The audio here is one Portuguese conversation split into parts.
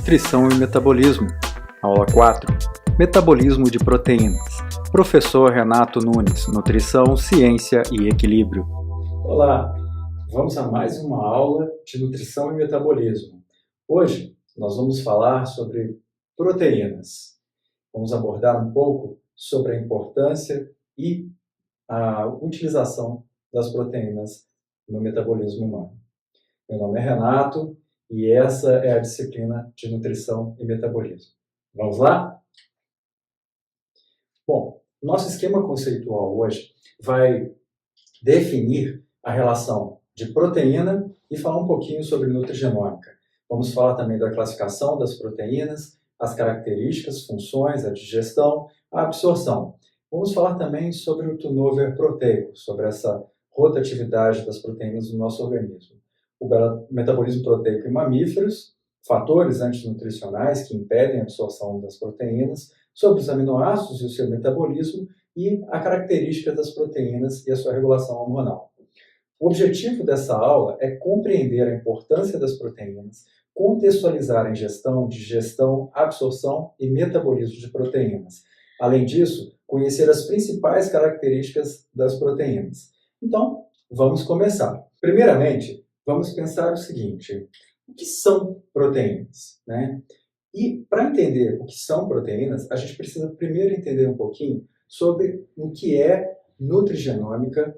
Nutrição e Metabolismo. Aula 4. Metabolismo de proteínas. Professor Renato Nunes, Nutrição, Ciência e Equilíbrio. Olá, vamos a mais uma aula de Nutrição e Metabolismo. Hoje nós vamos falar sobre proteínas. Vamos abordar um pouco sobre a importância e a utilização das proteínas no metabolismo humano. Meu nome é Renato e essa é a disciplina de Nutrição e Metabolismo. Vamos lá? Bom, nosso esquema conceitual hoje vai definir a relação de proteína e falar um pouquinho sobre nutrigenômica. Vamos falar também da classificação das proteínas, as características, funções, a digestão, a absorção. Vamos falar também sobre o turnover proteico, sobre essa rotatividade das proteínas no nosso organismo. O metabolismo proteico em mamíferos, fatores antinutricionais que impedem a absorção das proteínas, sobre os aminoácidos e o seu metabolismo e a característica das proteínas e a sua regulação hormonal. O objetivo dessa aula é compreender a importância das proteínas, contextualizar a ingestão, digestão, absorção e metabolismo de proteínas. Além disso, conhecer as principais características das proteínas. Então, vamos começar. Primeiramente, vamos pensar o seguinte: o que são proteínas, né? E para entender o que são proteínas, a gente precisa primeiro entender um pouquinho sobre o que é nutrigenômica,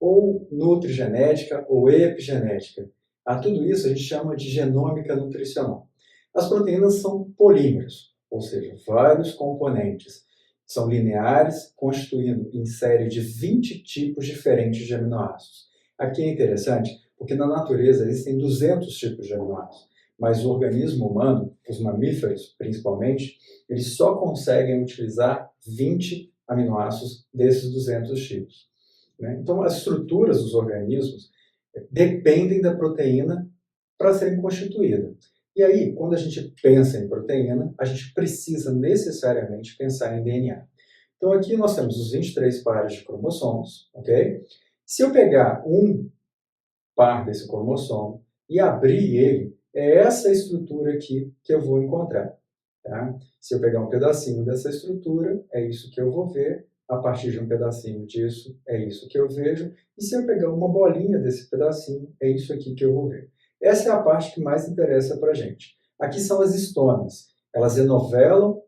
ou nutrigenética, ou epigenética. A tudo isso a gente chama de genômica nutricional. As proteínas são polímeros, ou seja, vários componentes. São lineares, constituindo em série de 20 tipos diferentes de aminoácidos. Aqui é interessante, porque na natureza existem 200 tipos de aminoácidos, mas o organismo humano, os mamíferos principalmente, eles só conseguem utilizar 20 aminoácidos desses 200 tipos. Então, as estruturas dos organismos dependem da proteína para serem constituídas. E aí, quando a gente pensa em proteína, a gente precisa necessariamente pensar em DNA. Então, aqui nós temos os 23 pares de cromossomos, ok? Se eu pegar um par desse cromossomo e abrir ele, é essa estrutura aqui que eu vou encontrar. Tá? Se eu pegar um pedacinho dessa estrutura, é isso que eu vou ver. A partir de um pedacinho disso, é isso que eu vejo. E se eu pegar uma bolinha desse pedacinho, é isso aqui que eu vou ver. Essa é a parte que mais interessa para a gente. Aqui são as histonas. Elas enovelam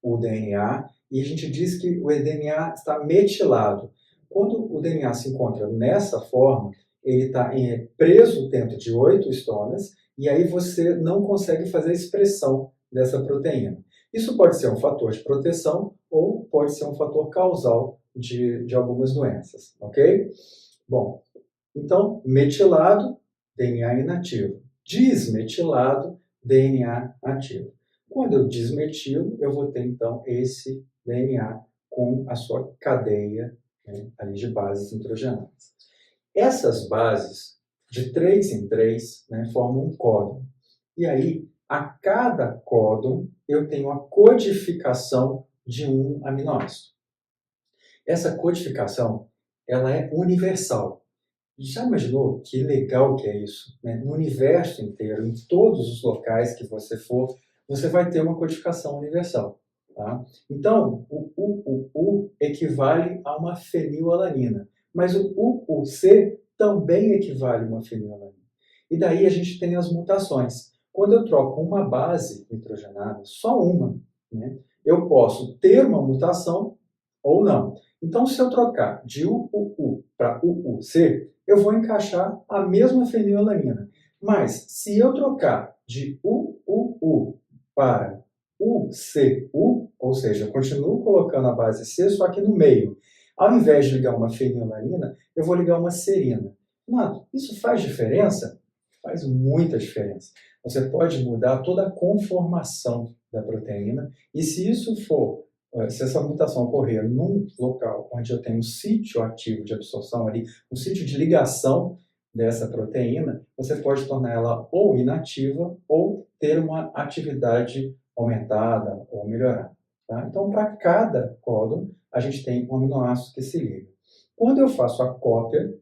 o DNA e a gente diz que o DNA está metilado. Quando o DNA se encontra nessa forma, ele está preso dentro de 8 histonas e aí você não consegue fazer a expressão dessa proteína. Isso pode ser um fator de proteção ou pode ser um fator causal de algumas doenças, ok? Bom, então, metilado, DNA inativo. Desmetilado, DNA ativo. Quando eu desmetilo, eu vou ter, então, esse DNA com a sua cadeia, né, ali de bases nitrogenadas. Essas bases, de 3 em 3, né, formam um códon. E aí, a cada códon, eu tenho a codificação de um aminoácido. Essa codificação, ela é universal. Já imaginou que legal que é isso? Né? No universo inteiro, em todos os locais que você for, você vai ter uma codificação universal. Tá? Então, o equivale a uma fenilalanina, mas o UC também equivale a uma fenilalanina. E daí a gente tem as mutações. Quando eu troco uma base nitrogenada, só uma, né, eu posso ter uma mutação ou não. Então, se eu trocar de UUU para UUC, eu vou encaixar a mesma fenilalanina. Mas, se eu trocar de UUU para UCU, ou seja, eu continuo colocando a base C, só que no meio, ao invés de ligar uma fenilalanina, eu vou ligar uma serina. Renato, isso faz diferença? Faz muita diferença. Você pode mudar toda a conformação da proteína, e se isso for, se essa mutação ocorrer num local onde eu tenho um sítio ativo de absorção ali, um sítio de ligação dessa proteína, você pode tornar ela ou inativa ou ter uma atividade aumentada ou melhorada. Tá? Então, para cada códon, a gente tem um aminoácido que se liga. Quando eu faço a cópia,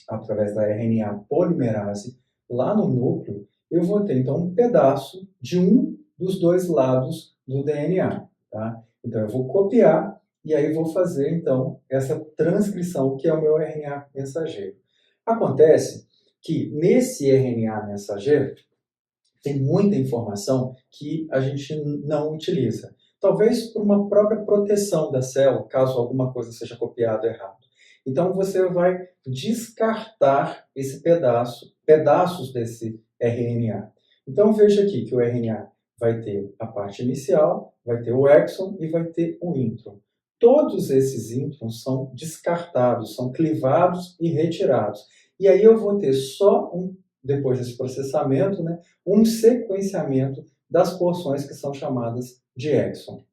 através da RNA polimerase, lá no núcleo, eu vou ter, então, um pedaço de um dos dois lados do DNA. Tá? Então, eu vou copiar e aí vou fazer, então, essa transcrição, que é o meu RNA mensageiro. Acontece que nesse RNA mensageiro tem muita informação que a gente não utiliza. Talvez por uma própria proteção da célula, caso alguma coisa seja copiada errado. Então, você vai descartar esse pedaços desse RNA. Então, veja aqui que o RNA vai ter a parte inicial, vai ter o exon e vai ter o intron. Todos esses introns são descartados, são clivados e retirados. E aí eu vou ter só depois desse processamento, né, um sequenciamento das porções que são chamadas de exon.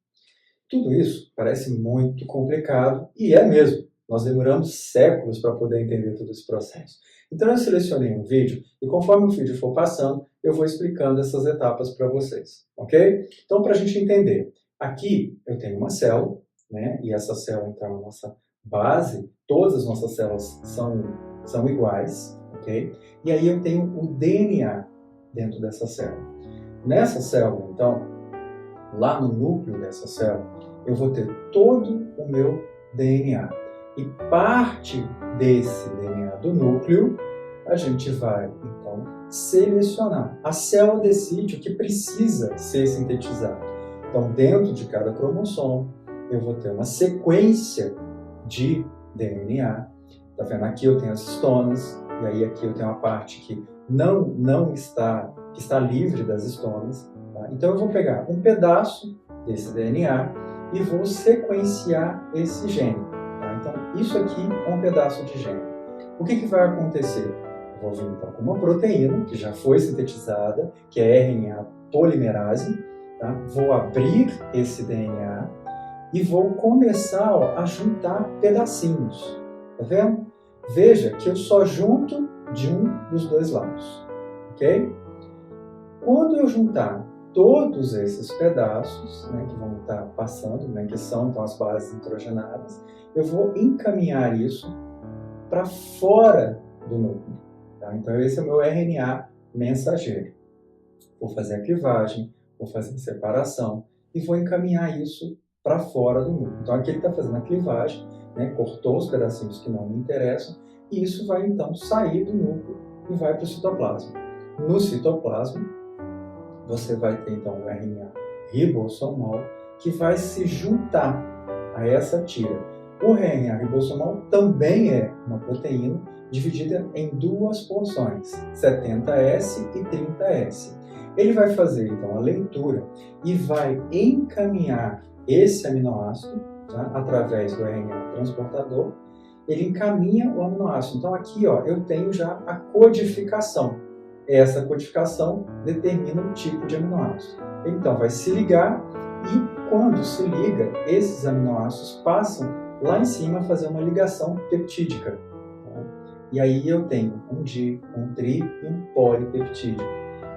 Tudo isso parece muito complicado, e é mesmo. Nós demoramos séculos para poder entender todo esse processo. Então eu selecionei um vídeo, e conforme o vídeo for passando, eu vou explicando essas etapas para vocês, ok? Então, para a gente entender, aqui eu tenho uma célula, né, e essa célula, então, é a nossa base, todas as nossas células são iguais, ok? E aí eu tenho o DNA dentro dessa célula. Nessa célula, então, lá no núcleo dessa célula, eu vou ter todo o meu DNA. E parte desse DNA do núcleo, a gente vai, então, selecionar. A célula decide o que precisa ser sintetizado. Então, dentro de cada cromossomo, eu vou ter uma sequência de DNA. Tá vendo? Aqui eu tenho as histonas, e aí aqui eu tenho a parte que não está livre das histonas. Tá? Então eu vou pegar um pedaço desse DNA e vou sequenciar esse gene. Tá? Então isso aqui é um pedaço de gene. O que vai acontecer? Eu vou vir então com uma proteína que já foi sintetizada, que é RNA polimerase. Tá? Vou abrir esse DNA e vou começar a juntar pedacinhos. Tá vendo? Veja que eu só junto de um dos dois lados, ok? Quando eu juntar todos esses pedaços, né, que vão estar passando, né, que são então as bases nitrogenadas, eu vou encaminhar isso para fora do núcleo. Tá? Então esse é o meu RNA mensageiro. Vou fazer a clivagem, vou fazer a separação e vou encaminhar isso para fora do núcleo. Então aqui ele está fazendo a clivagem, né, cortou os pedacinhos que não me interessam, e isso vai então sair do núcleo e vai para o citoplasma. No citoplasma, você vai ter então o RNA ribossomal, que vai se juntar a essa tira. O RNA ribossomal também é uma proteína dividida em duas porções, 70S e 30S. Ele vai fazer então a leitura e vai encaminhar esse aminoácido, tá, através do RNA transportador. Ele encaminha o aminoácido. Então aqui, ó, eu tenho já a codificação. Essa codificação determina o tipo de aminoácido. Então vai se ligar e quando se liga, esses aminoácidos passam lá em cima a fazer uma ligação peptídica. Tá? E aí eu tenho um di, um tri e um polipeptídeo.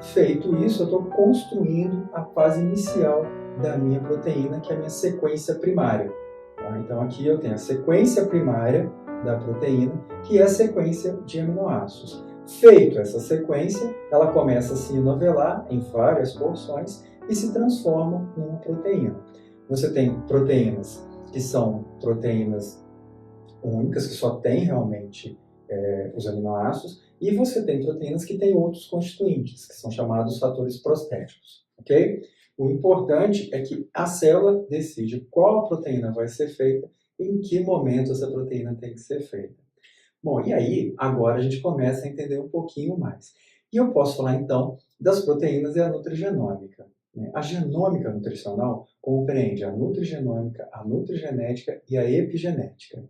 Feito isso, eu estou construindo a fase inicial da minha proteína, que é a minha sequência primária. Tá? Então aqui eu tenho a sequência primária da proteína, que é a sequência de aminoácidos. Feito essa sequência, ela começa a se enovelar em várias porções e se transforma numa proteína. Você tem proteínas que são proteínas únicas, que só tem realmente os aminoácidos, e você tem proteínas que têm outros constituintes, que são chamados fatores prostéticos. Ok? O importante é que a célula decide qual proteína vai ser feita e em que momento essa proteína tem que ser feita. Bom, e aí, agora a gente começa a entender um pouquinho mais. E eu posso falar, então, das proteínas e a nutrigenômica. Né? A genômica nutricional compreende a nutrigenômica, a nutrigenética e a epigenética.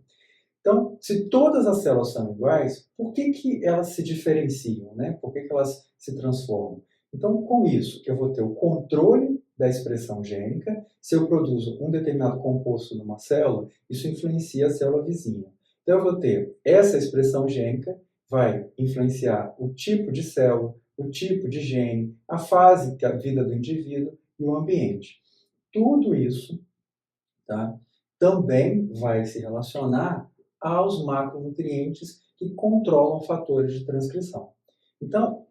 Então, se todas as células são iguais, por que elas se diferenciam? Né? Por que elas se transformam? Então, com isso, eu vou ter o controle da expressão gênica. Se eu produzo um determinado composto numa célula, isso influencia a célula vizinha. Então, eu vou ter essa expressão gênica, vai influenciar o tipo de célula, o tipo de gene, a fase da vida do indivíduo e o ambiente. Tudo isso, tá, também vai se relacionar aos macronutrientes que controlam fatores de transcrição. Então,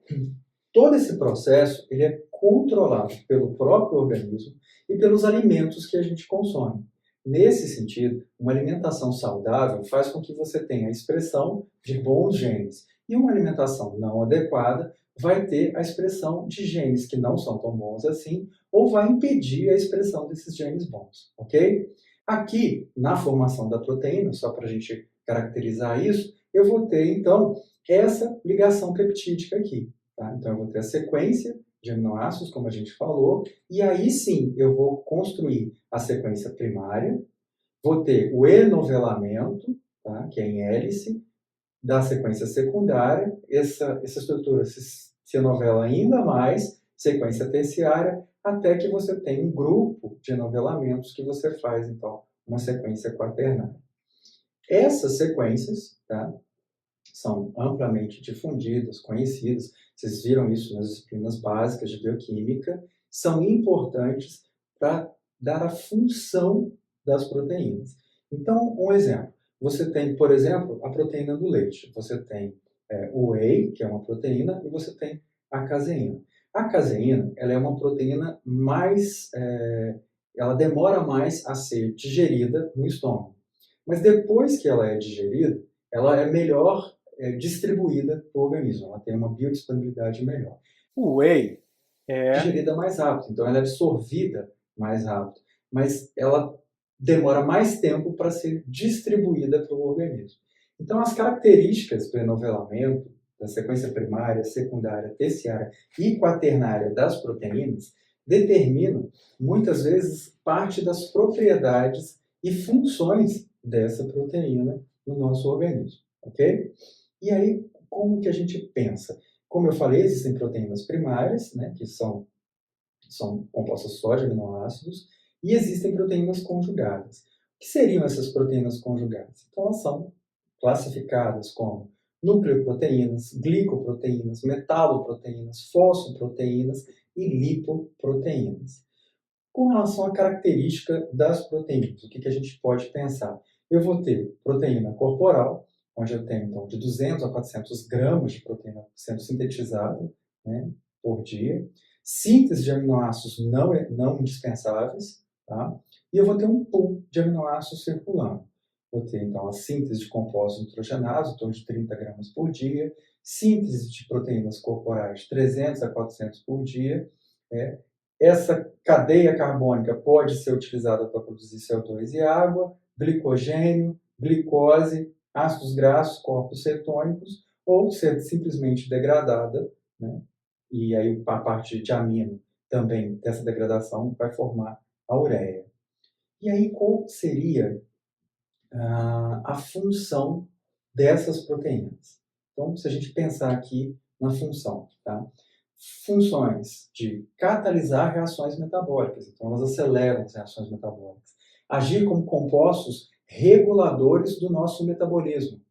Todo esse processo ele é controlado pelo próprio organismo e pelos alimentos que a gente consome. Nesse sentido, uma alimentação saudável faz com que você tenha a expressão de bons genes. E uma alimentação não adequada vai ter a expressão de genes que não são tão bons assim, ou vai impedir a expressão desses genes bons, ok? Aqui, na formação da proteína, só para a gente caracterizar isso, eu vou ter, então, essa ligação peptídica aqui. Tá? Então, eu vou ter a sequência de aminoácidos, como a gente falou, e aí sim eu vou construir a sequência primária, vou ter o enovelamento, tá? Que é em hélice, da sequência secundária, essa estrutura se enovela ainda mais, sequência terciária, até que você tem um grupo de enovelamentos que você faz, então, uma sequência quaternária. Essas sequências, tá, são amplamente difundidas, conhecidas, vocês viram isso nas disciplinas básicas de bioquímica, são importantes para dar a função das proteínas. Então, um exemplo, você tem, por exemplo, a proteína do leite, você tem o whey, que é uma proteína, e você tem a caseína. A caseína, ela é uma proteína mais, ela demora mais a ser digerida no estômago, mas depois que ela é digerida, ela é melhor distribuída para o organismo, ela tem uma biodisponibilidade melhor. O whey é digerida mais rápido, então ela é absorvida mais rápido, mas ela demora mais tempo para ser distribuída para o organismo. Então as características do enovelamento, da sequência primária, secundária, terciária e quaternária das proteínas determinam, muitas vezes, parte das propriedades e funções dessa proteína no nosso organismo, ok? E aí, como que a gente pensa? Como eu falei, existem proteínas primárias, né, que são compostas só de aminoácidos, e existem proteínas conjugadas. O que seriam essas proteínas conjugadas? Então, elas são classificadas como nucleoproteínas, glicoproteínas, metaloproteínas, fosfoproteínas e lipoproteínas. Com relação à característica das proteínas, o que a gente pode pensar? Eu vou ter proteína corporal, onde eu tenho então, de 200 a 400 gramas de proteína sendo sintetizada, né, por dia. Síntese de aminoácidos não indispensáveis, tá? E eu vou ter um pool de aminoácidos circulando. Vou ter, então, a síntese de compostos nitrogenados, em torno de 30 gramas por dia, síntese de proteínas corporais, 300 a 400 por dia. Essa cadeia carbônica pode ser utilizada para produzir CO2 e água, glicogênio, glicose, ácidos graxos, corpos cetônicos, ou ser simplesmente degradada, né? E aí a parte de amino também dessa degradação vai formar a ureia. E aí qual seria a função dessas proteínas? Então, se a gente pensar aqui na função, tá? Funções de catalisar reações metabólicas, então elas aceleram as reações metabólicas, agir como compostos reguladores do nosso metabolismo,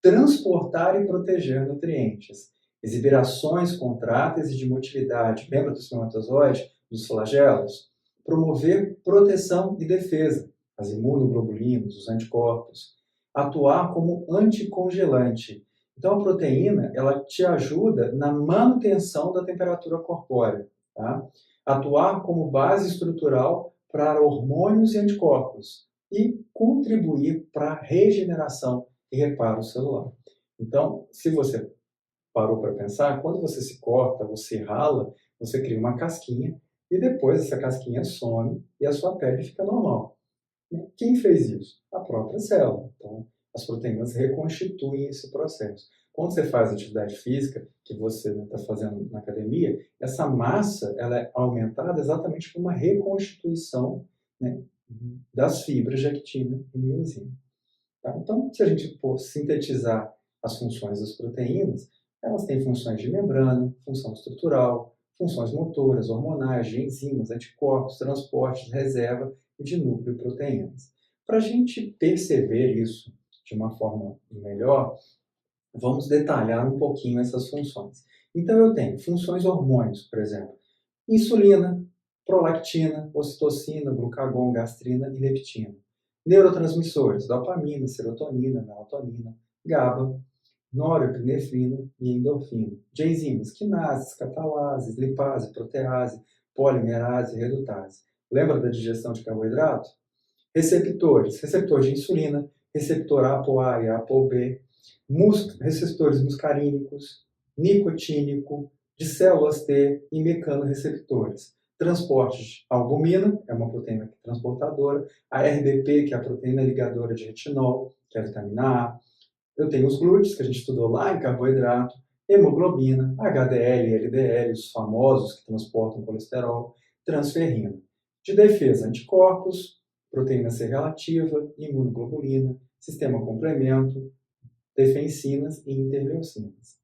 transportar e proteger nutrientes, exibir ações contráteis e de motilidade, lembra do espermatozoide, dos flagelos, promover proteção e defesa, as imunoglobulinas, os anticorpos, atuar como anticongelante. Então a proteína, ela te ajuda na manutenção da temperatura corpórea, tá? Atuar como base estrutural para hormônios e anticorpos e contribuir para a regeneração e reparo celular. Então, se você parou para pensar, quando você se corta, você rala, você cria uma casquinha e depois essa casquinha some e a sua pele fica normal. Quem fez isso? A própria célula. Então, as proteínas reconstituem esse processo. Quando você faz atividade física, que você está fazendo na academia, essa massa ela é aumentada exatamente por uma reconstituição, né, das fibras de actina e miosina. Tá? Então, se a gente for sintetizar as funções das proteínas, elas têm funções de membrana, função estrutural, funções motoras, hormonais, de enzimas, anticorpos, transportes, reserva e de núcleo e proteínas. Para a gente perceber isso de uma forma melhor, vamos detalhar um pouquinho essas funções. Então eu tenho funções hormônios, por exemplo, insulina, prolactina, ocitocina, glucagon, gastrina e leptina. Neurotransmissores, dopamina, serotonina, melatonina, GABA. norepinefrina e endorfina, de enzimas quinases, catalases, lipase, protease, polimerase e redutase. Lembra da digestão de carboidrato? Receptores, receptor de insulina, receptor ApoA e ApoB, receptores muscarínicos, nicotínico, de células T e mecanorreceptores. Transporte de albumina, é uma proteína transportadora, a RBP, que é a proteína ligadora de retinol, que é a vitamina A. Eu tenho os glúteos, que a gente estudou lá em carboidrato, hemoglobina, HDL e LDL, os famosos que transportam colesterol, transferrina. De defesa, anticorpos, proteína C relativa, imunoglobulina, sistema complemento, defensinas e interleucinas.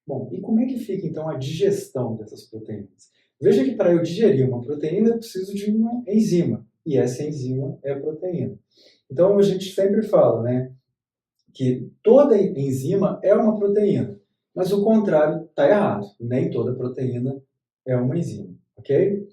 Bom, e como é que fica então a digestão dessas proteínas? Veja que para eu digerir uma proteína eu preciso de uma enzima, e essa enzima é a proteína. Então a gente sempre fala, né, que toda enzima é uma proteína, mas o contrário está errado. Nem toda proteína é uma enzima, ok?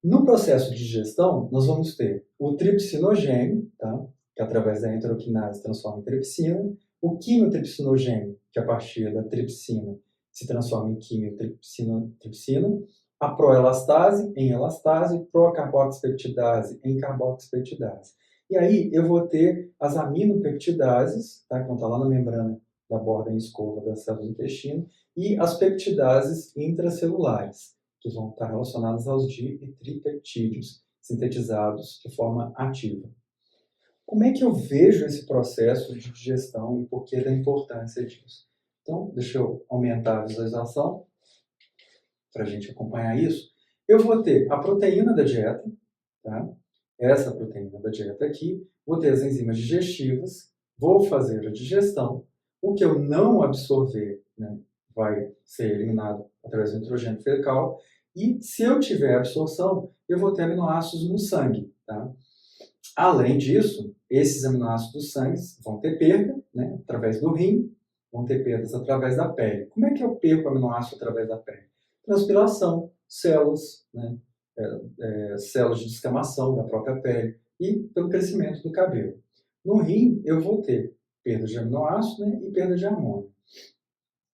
No processo de digestão, nós vamos ter o tripsinogênio, tá? Que através da enteroquinase transforma em tripsina, o quimiotripsinogênio, que a partir da tripsina se transforma em quimiotripsina, a proelastase em elastase, procarboxpeptidase em carboxpeptidase. E aí eu vou ter as aminopeptidases, tá? Que vão estar lá na membrana da borda em escova das células do intestino, e as peptidases intracelulares, que vão estar relacionadas aos di- e tripeptídeos, sintetizados de forma ativa. Como é que eu vejo esse processo de digestão e por que da importância disso? Então, deixa eu aumentar a visualização para a gente acompanhar isso. Eu vou ter a proteína da dieta, tá? Essa proteína da dieta aqui, vou ter as enzimas digestivas, vou fazer a digestão, o que eu não absorver, né, vai ser eliminado através do nitrogênio fecal, e se eu tiver absorção, eu vou ter aminoácidos no sangue, tá? Além disso, esses aminoácidos do sangue vão ter perda, né, através do rim, vão ter perdas através da pele. Como é que eu perco aminoácido através da pele? Transpiração, células, né, células de descamação da própria pele e pelo crescimento do cabelo. No rim, eu vou ter perda de aminoácido, né, e perda de hormônio.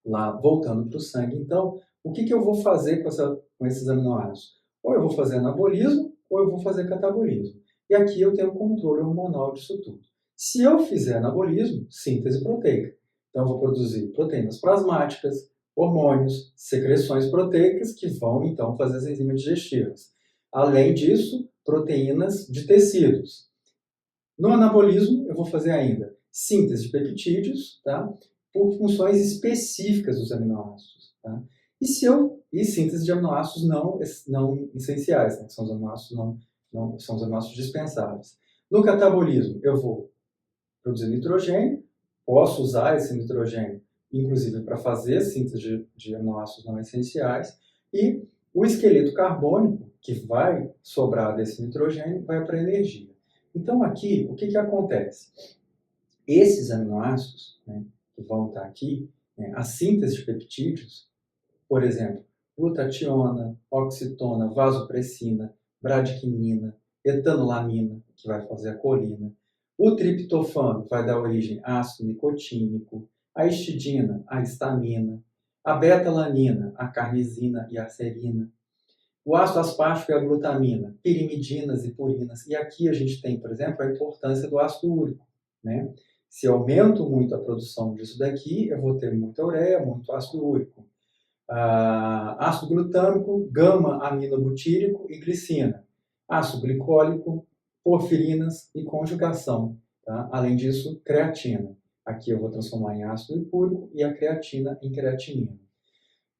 Lá, voltando para o sangue, então, o que eu vou fazer com esses aminoácidos? Ou eu vou fazer anabolismo, ou eu vou fazer catabolismo. E aqui eu tenho controle hormonal disso tudo. Se eu fizer anabolismo, síntese proteica. Então, eu vou produzir proteínas plasmáticas, hormônios, secreções proteicas que vão, então, fazer as enzimas digestivas. Além disso, proteínas de tecidos. No anabolismo, eu vou fazer ainda síntese de peptídeos, tá? Por funções específicas dos aminoácidos. Tá? E síntese de aminoácidos não essenciais, né? Que são os aminoácidos são os aminoácidos dispensáveis. No catabolismo, eu vou produzir nitrogênio, posso usar esse nitrogênio, inclusive, para fazer síntese de aminoácidos não essenciais, e o esqueleto carbônico, que vai sobrar desse nitrogênio, vai para a energia. Então, aqui, o que acontece? Esses aminoácidos, né, que vão estar aqui, né, a síntese de peptídeos, por exemplo, glutationa, oxitona, vasopressina, bradquinina, etanolamina, que vai fazer a colina. O triptofano vai dar origem a ácido nicotínico, a histidina, a histamina, a beta-alanina, a carnisina e a serina. O ácido aspartico e a glutamina, pirimidinas e purinas. E aqui a gente tem, por exemplo, a importância do ácido úrico, né? Se eu aumento muito a produção disso daqui, eu vou ter muita ureia, muito ácido úrico. Ácido glutâmico, gama-aminobutírico e glicina. Ácido glicólico, porfirinas e conjugação. Tá? Além disso, creatina. Aqui eu vou transformar em ácido licúrico e a creatina em creatinina.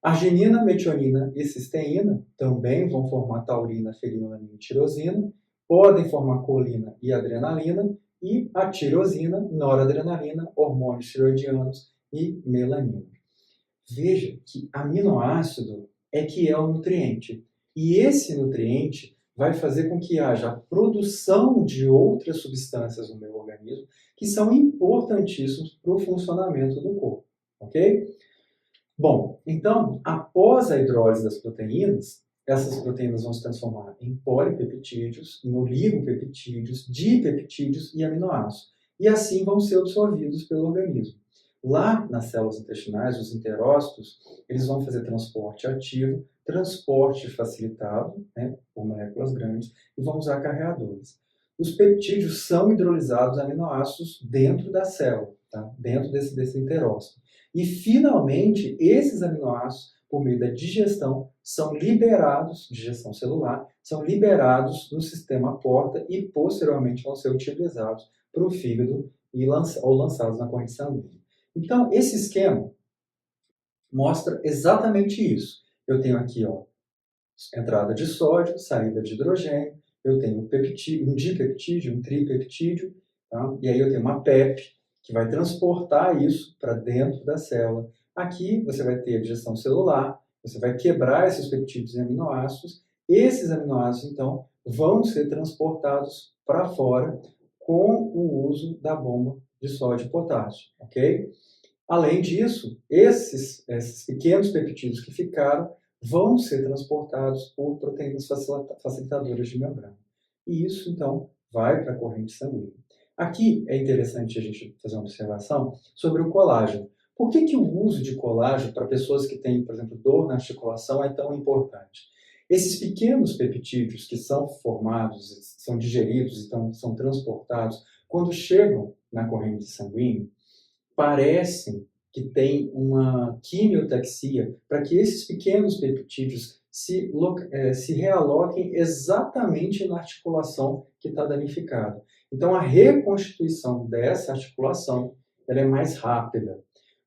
Arginina, metionina e cisteína também vão formar taurina, fenilalanina e tirosina, podem formar colina e adrenalina, e a tirosina, noradrenalina, hormônios tiroidianos e melanina. Veja que aminoácido é que é o nutriente. E esse nutriente vai fazer com que haja a produção de outras substâncias no meu organismo que são importantíssimos para o funcionamento do corpo. Ok? Bom, então, após a hidrólise das proteínas, essas proteínas vão se transformar em polipeptídeos, em oligopeptídeos, dipeptídeos e aminoácidos. E assim vão ser absorvidos pelo organismo. Lá nas células intestinais, os enterócitos, eles vão fazer transporte ativo, transporte facilitado, né, por moléculas grandes, e vão usar carreadores. Os peptídeos são hidrolisados aminoácidos dentro da célula, tá? Dentro desse enterócito. E, finalmente, esses aminoácidos, por meio da digestão, são liberados, digestão celular, são liberados no sistema porta e, posteriormente, vão ser utilizados para o fígado ou lançados na corrente sanguínea. Então, esse esquema mostra exatamente isso. Eu tenho aqui, ó, entrada de sódio, saída de hidrogênio, eu tenho um dipeptídeo, um tripeptídeo, tá? E aí eu tenho uma PEP, que vai transportar isso para dentro da célula. Aqui você vai ter a digestão celular, você vai quebrar esses peptídeos em aminoácidos. Esses aminoácidos, então, vão ser transportados para fora com o uso da bomba de sódio e potássio, ok? Além disso, esses pequenos peptídeos que ficaram vão ser transportados por proteínas facilitadoras de membrana. E isso, então, vai para a corrente sanguínea. Aqui é interessante a gente fazer uma observação sobre o colágeno. Por que o uso de colágeno para pessoas que têm, por exemplo, dor na articulação é tão importante? Esses pequenos peptídeos que são formados, são digeridos, então são transportados, quando chegam na corrente sanguínea, parecem que tem uma quimiotaxia para que esses pequenos peptídeos se realoquem exatamente na articulação que está danificada. Então, a reconstituição dessa articulação ela é mais rápida.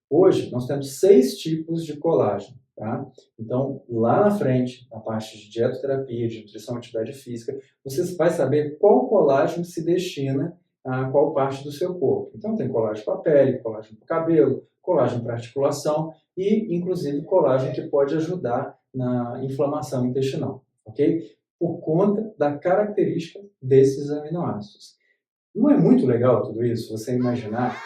Hoje, nós temos 6 tipos de colágeno. Tá? Então, lá na frente, na parte de dietoterapia, de nutrição e atividade física, você vai saber qual colágeno se destina a qual parte do seu corpo. Então, tem colágeno para a pele, colágeno para o cabelo, colágeno para a articulação e, inclusive, colágeno que pode ajudar na inflamação intestinal, ok? Por conta da característica desses aminoácidos. Não é muito legal tudo isso? Você imaginar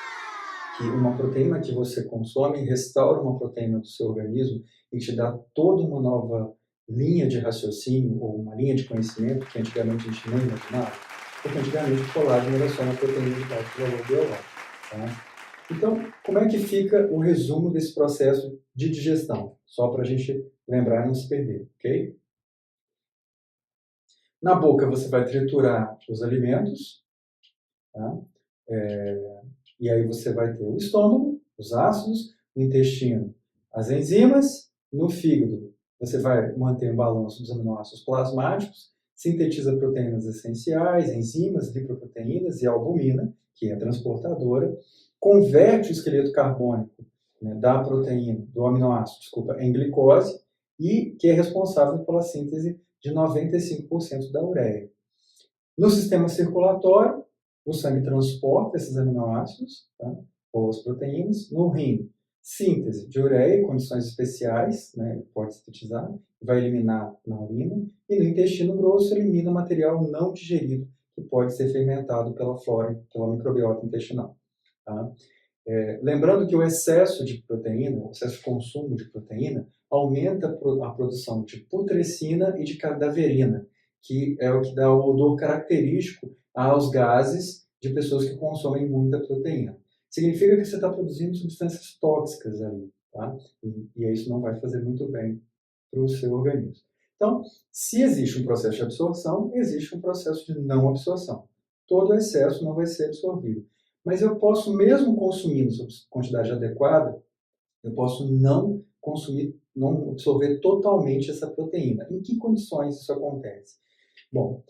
que uma proteína que você consome restaura uma proteína do seu organismo e te dá toda uma nova linha de raciocínio ou uma linha de conhecimento que antigamente a gente nem imaginava? Porque antigamente o colágeno era só uma proteína de baixo valor biológico. Tá? Então, como é que fica o resumo desse processo de digestão? Só para a gente lembrar e não se perder, ok? Na boca você vai triturar os alimentos, tá? E aí você vai ter o estômago, os ácidos, o intestino, as enzimas. No fígado, você vai manter um balanço dos aminoácidos plasmáticos, sintetiza proteínas essenciais, enzimas, lipoproteínas e albumina, que é transportadora, converte o esqueleto carbônico, né, da proteína, do aminoácido, desculpa, em glicose, e que é responsável pela síntese de 95% da ureia. No sistema circulatório, o sangue transporta esses aminoácidos, tá, ou as proteínas. No rim, síntese de ureia em condições especiais, né, pode sintetizar, vai eliminar na urina. E no intestino grosso, elimina material não digerido, que pode ser fermentado pela flora, pela microbiota intestinal. Tá? Lembrando que o excesso de proteína, o excesso de consumo de proteína, aumenta a produção de putrescina e de cadaverina, que é o que dá o odor característico aos gases de pessoas que consomem muita proteína. Significa que você está produzindo substâncias tóxicas ali, tá? E isso não vai fazer muito bem para o seu organismo. Então, se existe um processo de absorção, existe um processo de não absorção. Todo excesso não vai ser absorvido. Mas eu posso, mesmo consumindo quantidade adequada, eu posso não consumir, não absorver totalmente essa proteína. Em que condições isso acontece? Bom,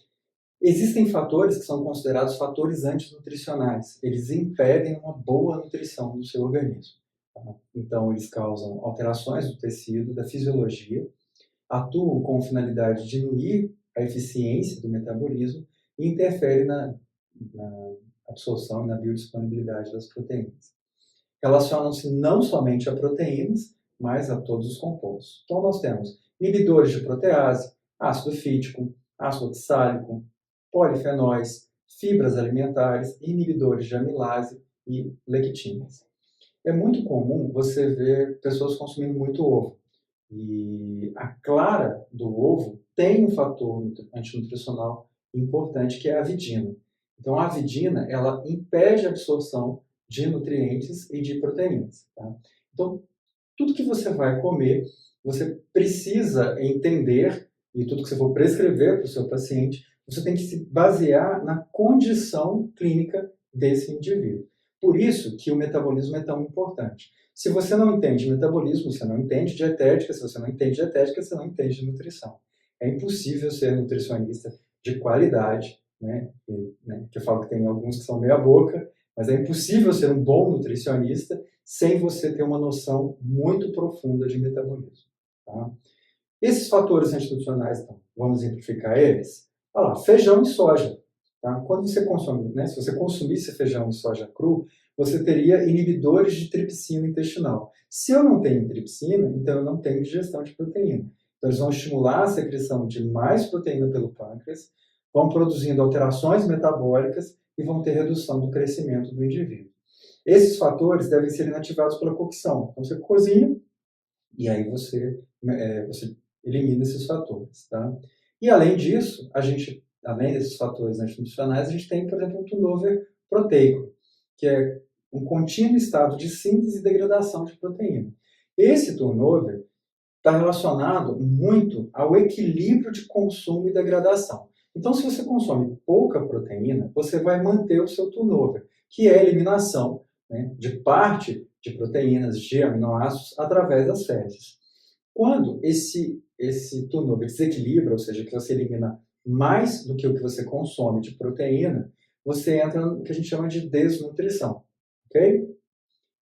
existem fatores que são considerados fatores antinutricionais. Eles impedem uma boa nutrição no seu organismo. Tá? Então, eles causam alterações do tecido, da fisiologia, atuam com finalidade de diminuir a eficiência do metabolismo e interferem na absorção e na biodisponibilidade das proteínas. Relacionam-se não somente a proteínas, mas a todos os compostos. Então, nós temos inibidores de protease, ácido fítico, ácido oxálico, polifenóis, fibras alimentares, inibidores de amilase e lectinas. É muito comum você ver pessoas consumindo muito ovo. E a clara do ovo tem um fator antinutricional importante, que é a avidina. Então, a avidina, ela impede a absorção de nutrientes e de proteínas. Tá? Então, tudo que você vai comer, você precisa entender, e tudo que você for prescrever para o seu paciente, você tem que se basear na condição clínica desse indivíduo. Por isso que o metabolismo é tão importante. Se você não entende metabolismo, você não entende dietética. Se você não entende dietética, você não entende nutrição. É impossível ser nutricionista de qualidade, né? Que eu falo que tem alguns que são meia boca, mas é impossível ser um bom nutricionista sem você ter uma noção muito profunda de metabolismo. Tá? Esses fatores antinutricionais, então, vamos simplificar eles? Olha lá, feijão e soja. Tá? Quando você consome, né, se você consumisse feijão e soja cru, você teria inibidores de tripsina intestinal. Se eu não tenho tripsina, então eu não tenho digestão de proteína. Então eles vão estimular a secreção de mais proteína pelo pâncreas, vão produzindo alterações metabólicas e vão ter redução do crescimento do indivíduo. Esses fatores devem ser inativados pela cocção. Então você cozinha e aí você elimina esses fatores. Tá? E além disso, além desses fatores antinutricionais, a gente tem, por exemplo, um turnover proteico, que é um contínuo estado de síntese e degradação de proteína. Esse turnover está relacionado muito ao equilíbrio de consumo e degradação. Então, se você consome pouca proteína, você vai manter o seu turnover, que é a eliminação, né, de parte de proteínas, de aminoácidos, através das fezes. Quando esse turnover desequilibra, ou seja, que você elimina mais do que o que você consome de proteína, você entra no que a gente chama de desnutrição, ok?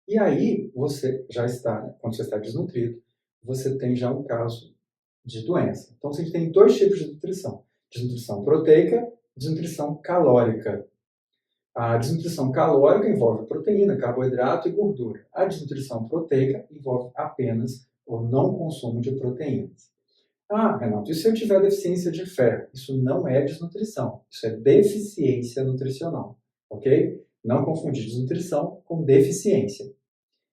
E aí, você já está, né, quando você está desnutrido, você tem já um caso de doença. Então, a gente tem dois tipos de nutrição. Desnutrição proteica, desnutrição calórica. A desnutrição calórica envolve proteína, carboidrato e gordura. A desnutrição proteica envolve apenas o não consumo de proteínas. Ah, Renato, e se eu tiver deficiência de ferro? Isso não é desnutrição, isso é deficiência nutricional, ok? Não confundir desnutrição com deficiência.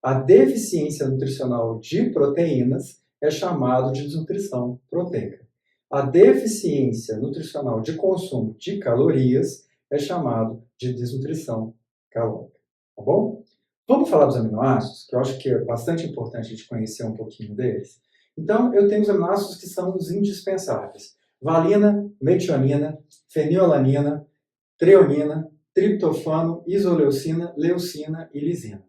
A deficiência nutricional de proteínas é chamado de desnutrição proteica. A deficiência nutricional de consumo de calorias é chamado de desnutrição calórica. Tá bom? Vamos falar dos aminoácidos, que eu acho que é bastante importante a gente conhecer um pouquinho deles. Então, eu tenho os aminoácidos que são os indispensáveis. Valina, metionina, fenilalanina, treonina, triptofano, isoleucina, leucina e lisina.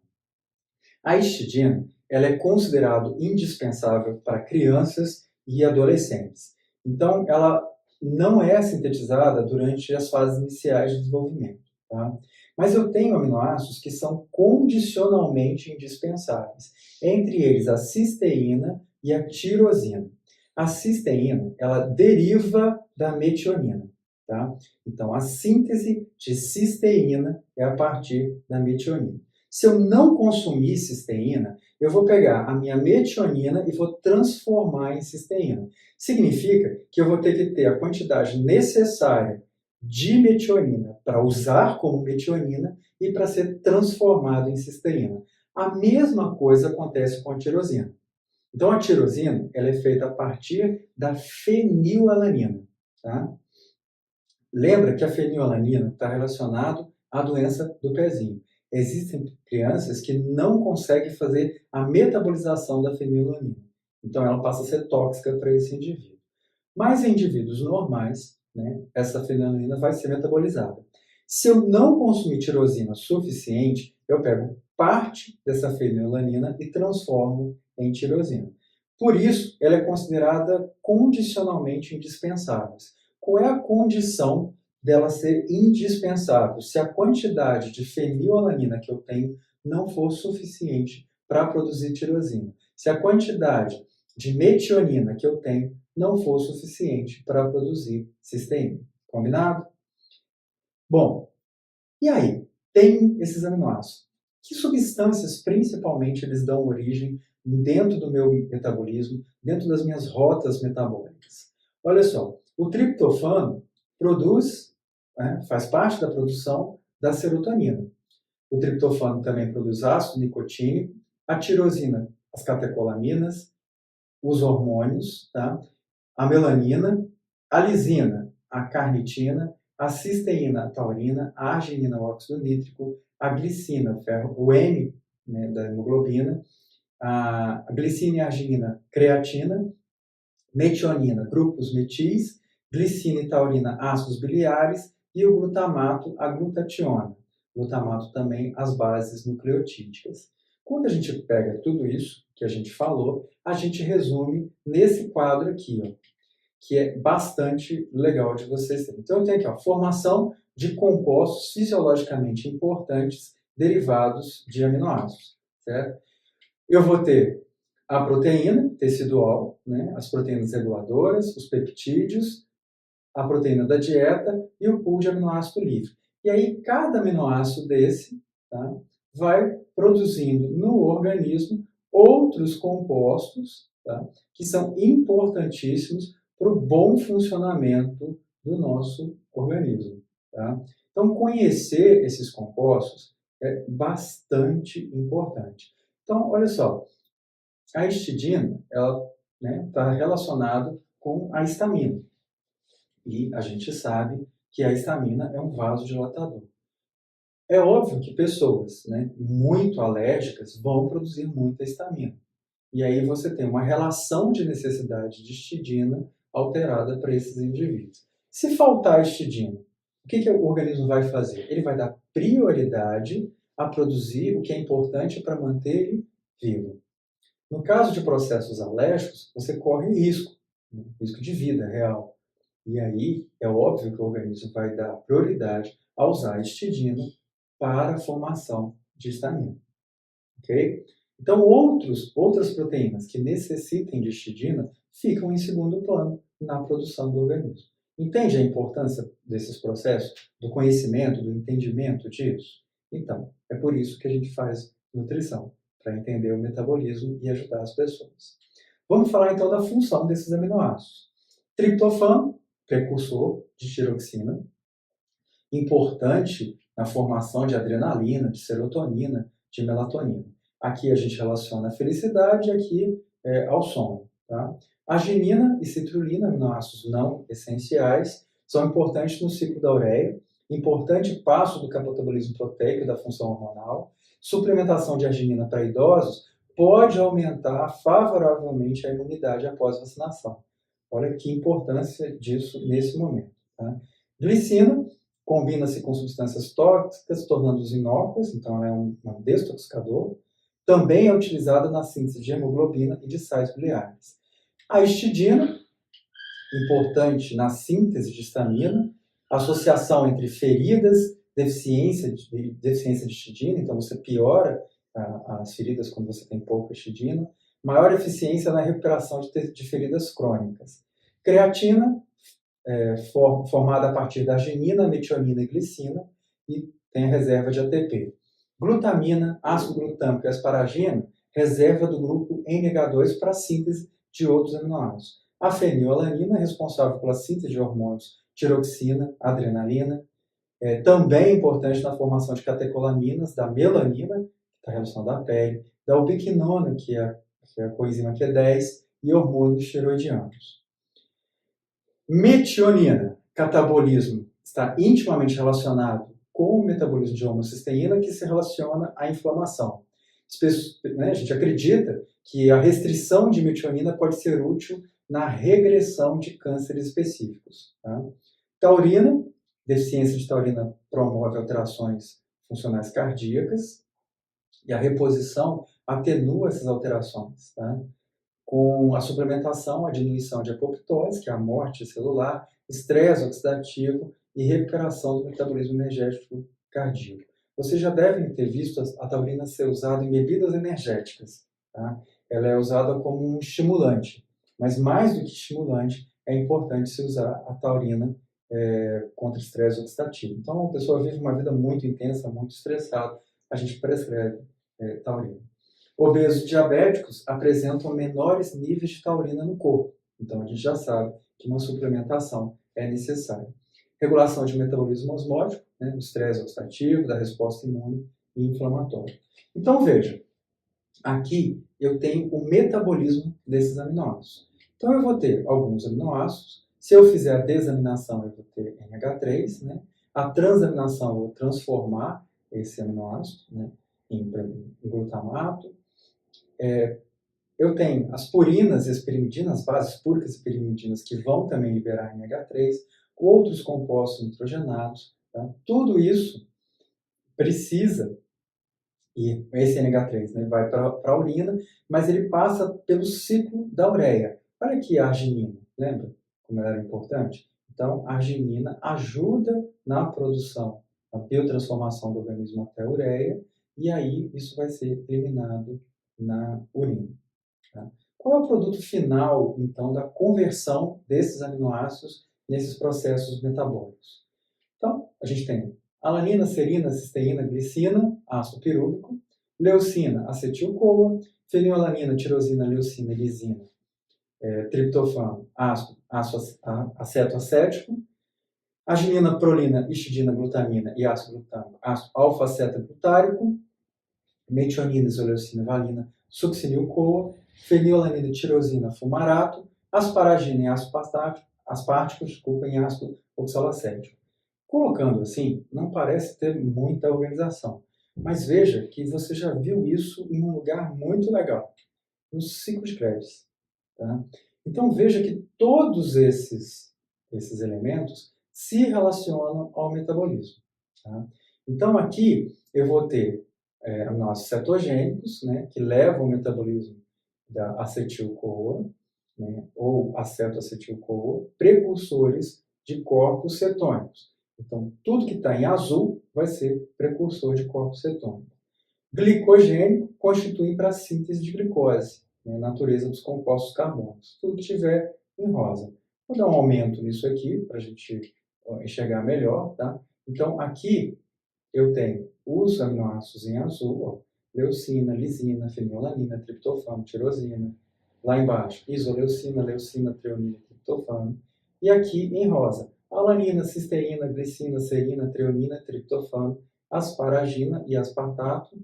A histidina ela é considerada indispensável para crianças e adolescentes. Então, ela não é sintetizada durante as fases iniciais de desenvolvimento. Tá? Mas eu tenho aminoácidos que são condicionalmente indispensáveis. Entre eles, a cisteína e a tirosina. A cisteína, ela deriva da metionina. Tá? Então, a síntese de cisteína é a partir da metionina. Se eu não consumir cisteína, eu vou pegar a minha metionina e vou transformar em cisteína. Significa que eu vou ter que ter a quantidade necessária de metionina para usar como metionina e para ser transformado em cisteína. A mesma coisa acontece com a tirosina. Então, a tirosina ela é feita a partir da fenilalanina. Tá? Lembra que a fenilalanina está relacionada à doença do pezinho. Existem crianças que não conseguem fazer a metabolização da fenilalanina. Então, ela passa a ser tóxica para esse indivíduo. Mas em indivíduos normais, né, essa fenilalanina vai ser metabolizada. Se eu não consumir tirosina suficiente, eu pego parte dessa fenilalanina e transformo em tirosina. Por isso, ela é considerada condicionalmente indispensável. Qual é a condição dela ser indispensável? Se a quantidade de fenilalanina que eu tenho não for suficiente para produzir tirosina. Se a quantidade de metionina que eu tenho não for suficiente para produzir cisteína. Combinado? Bom, e aí? Tem esses aminoácidos. Que substâncias, principalmente, eles dão origem dentro do meu metabolismo, dentro das minhas rotas metabólicas? Olha só, o triptofano faz parte da produção da serotonina. O triptofano também produz ácido nicotínico, a tirosina, as catecolaminas, os hormônios, tá? A melanina, a lisina, a carnitina, a cisteína, a taurina, a arginina, o óxido nítrico, a glicina, o M, né, da hemoglobina, a glicina e arginina, creatina, metionina, grupos metis, glicina e taurina, ácidos biliares, e o glutamato, a glutationa. Glutamato também, as bases nucleotídicas. Quando a gente pega tudo isso que a gente falou, a gente resume nesse quadro aqui, ó, que é bastante legal de vocês terem. Então, eu tenho aqui a formação de compostos fisiologicamente importantes derivados de aminoácidos, certo? Eu vou ter a proteína tecidual, né, as proteínas reguladoras, os peptídeos, a proteína da dieta e o pool de aminoácido livre. E aí, cada aminoácido desse, tá, vai produzindo no organismo outros compostos, tá, que são importantíssimos para o bom funcionamento do nosso organismo. Tá? Então, conhecer esses compostos é bastante importante. Então, olha só, a histidina, ela está relacionada com a histamina. E a gente sabe que a histamina é um vasodilatador. É óbvio que pessoas, né, muito alérgicas vão produzir muita histamina. E aí você tem uma relação de necessidade de histidina alterada para esses indivíduos. Se faltar histidina, o que o organismo vai fazer? Ele vai dar prioridade a produzir o que é importante para manter ele vivo. No caso de processos alérgicos, você corre risco, né, risco de vida real. E aí é óbvio que o organismo vai dar prioridade a usar a histidina para a formação de histamina. Ok? Então, outras proteínas que necessitem de histidina ficam em segundo plano na produção do organismo. Entende a importância desses processos, do conhecimento, do entendimento disso? Então, é por isso que a gente faz nutrição, para entender o metabolismo e ajudar as pessoas. Vamos falar então da função desses aminoácidos. Triptofano, precursor de tiroxina, importante na formação de adrenalina, de serotonina, de melatonina. Aqui a gente relaciona a felicidade, aqui ao sono. Tá? Arginina e citrulina, aminoácidos não essenciais, são importantes no ciclo da ureia, importante passo do catabolismo proteico e da função hormonal. Suplementação de arginina para idosos pode aumentar favoravelmente a imunidade após vacinação. Olha que importância disso nesse momento. Tá? Glicina combina-se com substâncias tóxicas, tornando-os inócuas, então ela é um desintoxicador. Também é utilizada na síntese de hemoglobina e de sais biliares. A histidina, importante na síntese de histamina, associação entre feridas, deficiência de histidina, então você piora as feridas quando você tem pouca histidina. Maior eficiência na recuperação de feridas crônicas. Creatina, formada a partir da arginina, metionina e glicina, e tem a reserva de ATP. Glutamina, ácido glutâmico e asparagina, reserva do grupo NH2 para a síntese de outros aminoácidos. A fenilalanina, responsável pela síntese de hormônios tiroxina, adrenalina, também é importante na formação de catecolaminas, da melanina, que está relacionada à pele, da ubiquinona, que é a coenzima Q10, e hormônios tiroidianos. Metionina, catabolismo, está intimamente relacionado com o metabolismo de homocisteína, que se relaciona à inflamação. A gente acredita que a restrição de metionina pode ser útil na regressão de cânceres específicos. Tá? Taurina, deficiência de taurina promove alterações funcionais cardíacas, e a reposição atenua essas alterações. Tá? Com a suplementação, a diminuição de apoptose, que é a morte celular, estresse oxidativo e recuperação do metabolismo energético cardíaco. Vocês já devem ter visto a taurina ser usada em bebidas energéticas. Tá? Ela é usada como um estimulante, mas mais do que estimulante, é importante se usar a taurina contra estresse oxidativo. Então, a pessoa vive uma vida muito intensa, muito estressada, a gente prescreve taurina. Obesos diabéticos apresentam menores níveis de taurina no corpo, então a gente já sabe que uma suplementação é necessária. Regulação de metabolismo osmótico, né, do estresse oxidativo, da resposta imune e inflamatória. Então veja, aqui eu tenho o metabolismo desses aminoácidos. Então eu vou ter alguns aminoácidos, se eu fizer a desaminação eu vou ter NH3, né? A transaminação eu vou transformar esse aminoácido, né, em glutamato. Eu tenho as purinas e as pirimidinas, as bases púricas e pirimidinas, que vão também liberar NH3, outros compostos nitrogenados. Tá? Tudo isso precisa, e esse NH3, né, vai para a urina, mas ele passa pelo ciclo da ureia. Olha aqui a arginina, lembra como ela era importante? Então, a arginina ajuda na produção, na biotransformação do organismo até a ureia, e aí isso vai ser eliminado na urina. Tá? Qual é o produto final, então, da conversão desses aminoácidos nesses processos metabólicos? Então, a gente tem alanina, serina, cisteína, glicina, ácido pirúvico, leucina, acetil-CoA, fenilalanina, tirosina, leucina, lisina, triptofano, ácido acetoacético, arginina, prolina, histidina, glutamina e ácido glutâmico, ácido alfa-acetaglutarico, metionina, isoleucina, valina, succinil-CoA, fenilalanina, tirosina, fumarato, asparagina em ácido aspartico, em ácido oxalacético. Colocando assim, não parece ter muita organização, mas veja que você já viu isso em um lugar muito legal, nos ciclo de Krebs. Tá? Então veja que todos esses elementos se relacionam ao metabolismo. Tá? Então aqui eu vou ter aminoácidos cetogênicos, né, que levam o metabolismo da acetil-CoA, né, ou acetoacetil-CoA, precursores de corpos cetônicos. Então, tudo que está em azul vai ser precursor de corpo cetônico. Glicogênio constitui para a síntese de glicose, né, natureza dos compostos carbônicos. Tudo que tiver em rosa. Vou dar um aumento nisso aqui para a gente enxergar melhor. Tá? Então, aqui eu tenho os aminoácidos em azul, ó, leucina, lisina, fenilalanina, triptofano, tirosina. Lá embaixo, isoleucina, leucina, treonina, triptofano. E aqui em rosa, alanina, cisteína, glicina, serina, treonina, triptofano, asparagina e aspartato,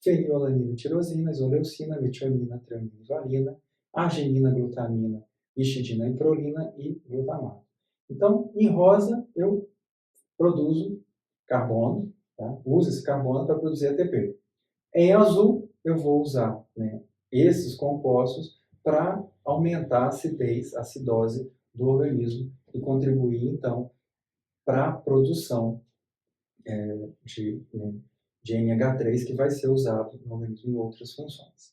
fenilalanina, tirosina, isoleucina, metionina, treonina e valina, arginina, glutamina, histidina e prolina e glutamato. Então, em rosa, eu produzo carbono, tá? Uso esse carbono para produzir ATP. Em azul, eu vou usar, né, esses compostos para aumentar a acidez, a acidose do organismo e contribuir, então, para a produção de NH3, que vai ser usado no organismo em outras funções.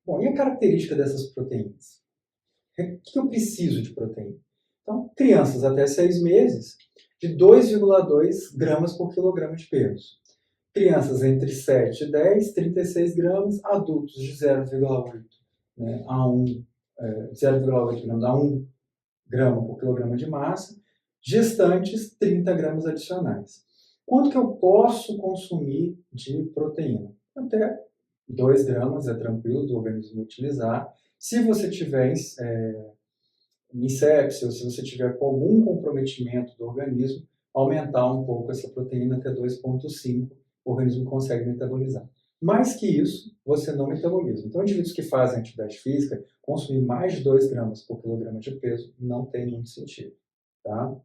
Bom, e a característica dessas proteínas? O que eu preciso de proteína? Então, crianças até 6 meses, de 2,2 gramas por quilograma de peso. Crianças entre 7 e 10, 36 gramas. Adultos de 0,8 né, a 0,8 gramas a 1 grama por quilograma de massa. Gestantes, 30 gramas adicionais. Quanto que eu posso consumir de proteína? Até 2 gramas é tranquilo do organismo utilizar. Se você tiver em sepsia, ou se você tiver com algum comprometimento do organismo, aumentar um pouco essa proteína até 2,5, o organismo consegue metabolizar. Mais que isso, você não metaboliza. Então, indivíduos que fazem atividade física, consumir mais de 2 gramas por quilograma de peso não tem muito sentido. Tá?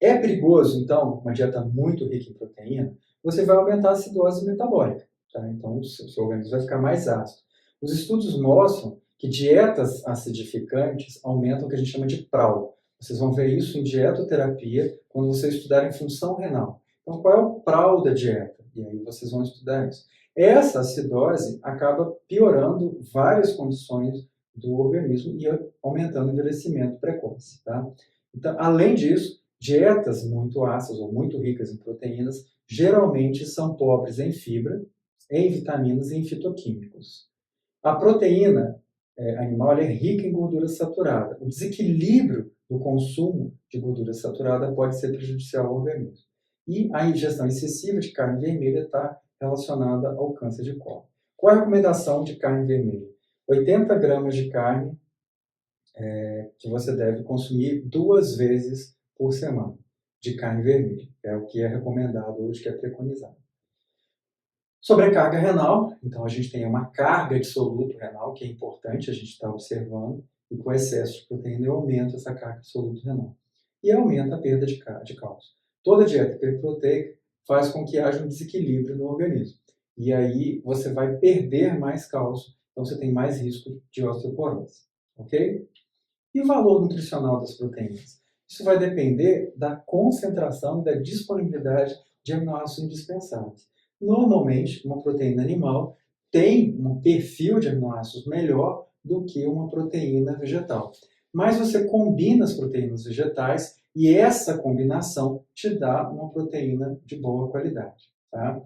É perigoso, então, uma dieta muito rica em proteína, você vai aumentar a acidose metabólica. Tá? Então, o seu organismo vai ficar mais ácido. Os estudos mostram que dietas acidificantes aumentam o que a gente chama de PRAL. Vocês vão ver isso em dietoterapia quando vocês estudarem função renal. Então, qual é o PRAL da dieta? E aí vocês vão estudar isso. Essa acidose acaba piorando várias condições do organismo e aumentando o envelhecimento precoce. Tá? Então, além disso, dietas muito ácidas ou muito ricas em proteínas geralmente são pobres em fibra, em vitaminas e em fitoquímicos. A proteína animal é rica em gordura saturada. O desequilíbrio do consumo de gordura saturada pode ser prejudicial ao organismo. E a ingestão excessiva de carne vermelha está relacionada ao câncer de cólon. Qual é a recomendação de carne vermelha? 80 gramas de carne que você deve consumir 2 vezes por semana de carne vermelha. É o que é recomendado hoje, que é preconizado. Sobrecarga renal, então a gente tem uma carga de soluto renal, que é importante a gente estar observando, e com excesso de proteína eu aumento essa carga de soluto renal. E aumenta a perda de cálcio. Toda dieta hiperproteica faz com que haja um desequilíbrio no organismo. E aí você vai perder mais cálcio, então você tem mais risco de osteoporose, ok? E o valor nutricional das proteínas? Isso vai depender da concentração e da disponibilidade de aminoácidos indispensáveis. Normalmente, uma proteína animal tem um perfil de aminoácidos melhor do que uma proteína vegetal. Mas você combina as proteínas vegetais e essa combinação te dá uma proteína de boa qualidade. Tá?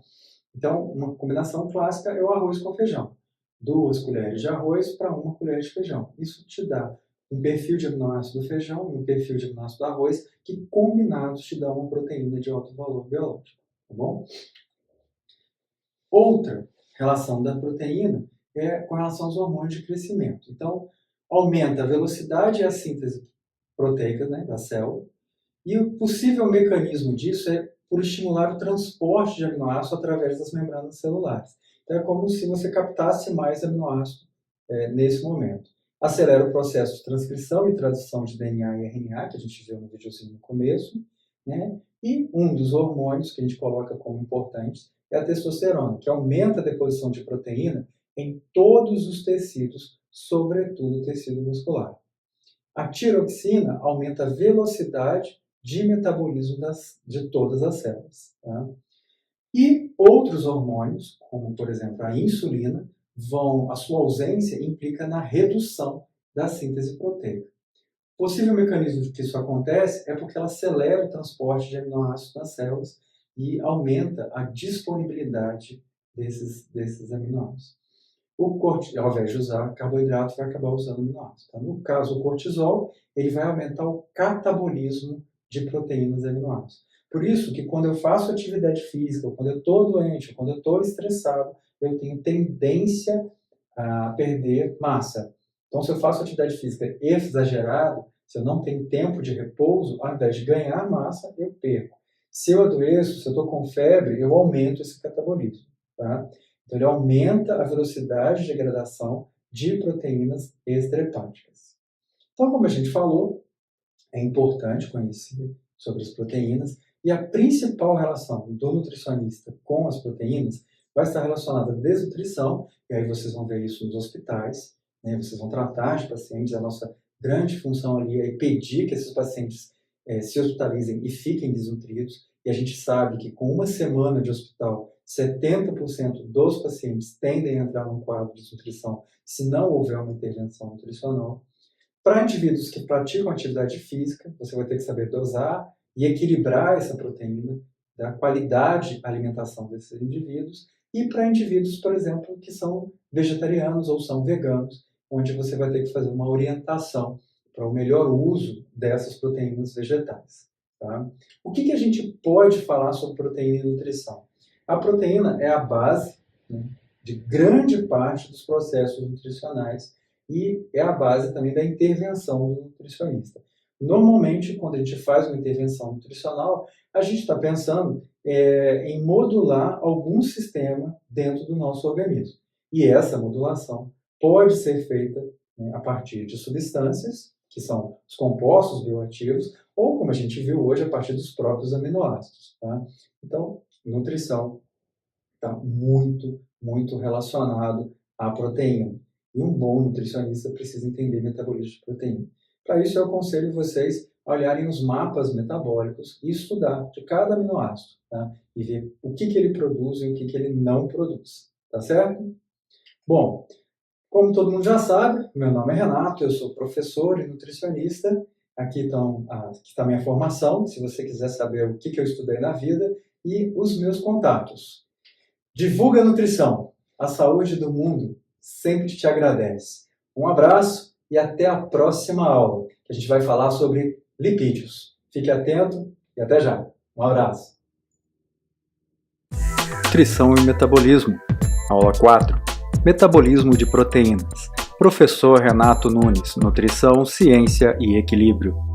Então, uma combinação clássica é o arroz com feijão. 2 colheres de arroz para 1 colher de feijão. Isso te dá um perfil de aminoácido do feijão e um perfil de aminoácido do arroz que combinados te dão uma proteína de alto valor biológico. Tá bom? Outra relação da proteína é com relação aos hormônios de crescimento. Então, aumenta a velocidade e a síntese proteica, né, da célula, e o possível mecanismo disso é por estimular o transporte de aminoácidos através das membranas celulares. Então, é como se você captasse mais aminoácidos nesse momento. Acelera o processo de transcrição e tradução de DNA e RNA, que a gente viu no videozinho no começo, né? E um dos hormônios que a gente coloca como importantes é a testosterona, que aumenta a deposição de proteína em todos os tecidos, sobretudo o tecido muscular. A tiroxina aumenta a velocidade de metabolismo de todas as células. Tá? E outros hormônios, como por exemplo a insulina, a sua ausência implica na redução da síntese proteica. O possível mecanismo de que isso acontece é porque ela acelera o transporte de aminoácidos nas células e aumenta a disponibilidade desses aminoácidos. Ao invés de usar carboidrato, vai acabar usando aminoácidos. Tá? No caso, o cortisol, ele vai aumentar o catabolismo de proteínas e aminoácidos. Por isso que quando eu faço atividade física, quando eu estou doente, quando eu estou estressado, eu tenho tendência a perder massa. Então, se eu faço atividade física exagerada, se eu não tenho tempo de repouso, ao invés de ganhar massa, eu perco. Se eu adoeço, se eu estou com febre, eu aumento esse catabolismo. Tá? Então, ele aumenta a velocidade de degradação de proteínas extrahepáticas. Então, como a gente falou, é importante conhecer sobre as proteínas e a principal relação do nutricionista com as proteínas vai estar relacionada à desnutrição, e aí vocês vão ver isso nos hospitais, né? Vocês vão tratar de pacientes, a nossa grande função ali é pedir que esses pacientes se hospitalizem e fiquem desnutridos, e a gente sabe que com uma semana de hospital, 70% dos pacientes tendem a entrar num quadro de desnutrição se não houver uma intervenção nutricional. Para indivíduos que praticam atividade física, você vai ter que saber dosar e equilibrar essa proteína, da qualidade da alimentação desses indivíduos, e para indivíduos, por exemplo, que são vegetarianos ou são veganos, onde você vai ter que fazer uma orientação para o melhor uso dessas proteínas vegetais. Tá? O que a gente pode falar sobre proteína e nutrição? A proteína é a base, né, de grande parte dos processos nutricionais e é a base também da intervenção do nutricionista. Normalmente, quando a gente faz uma intervenção nutricional, a gente está pensando em modular algum sistema dentro do nosso organismo. E essa modulação pode ser feita, né, a partir de substâncias, que são os compostos bioativos, ou, como a gente viu hoje, a partir dos próprios aminoácidos. Tá? Então, nutrição está muito, muito relacionado à proteína. E um bom nutricionista precisa entender metabolismo de proteína. Para isso, eu aconselho vocês a olharem os mapas metabólicos e estudar de cada aminoácido, tá? E ver o que ele produz e o que ele não produz. Tá certo? Bom, como todo mundo já sabe, meu nome é Renato, eu sou professor e nutricionista. Aqui está a minha formação, se você quiser saber o que eu estudei na vida, e os meus contatos. Divulga a nutrição, a saúde do mundo sempre te agradece. Um abraço e até a próxima aula, que a gente vai falar sobre lipídios. Fique atento e até já. Um abraço. Nutrição e metabolismo. Aula 4. Metabolismo de proteínas. Professor Renato Nunes. Nutrição, ciência e equilíbrio.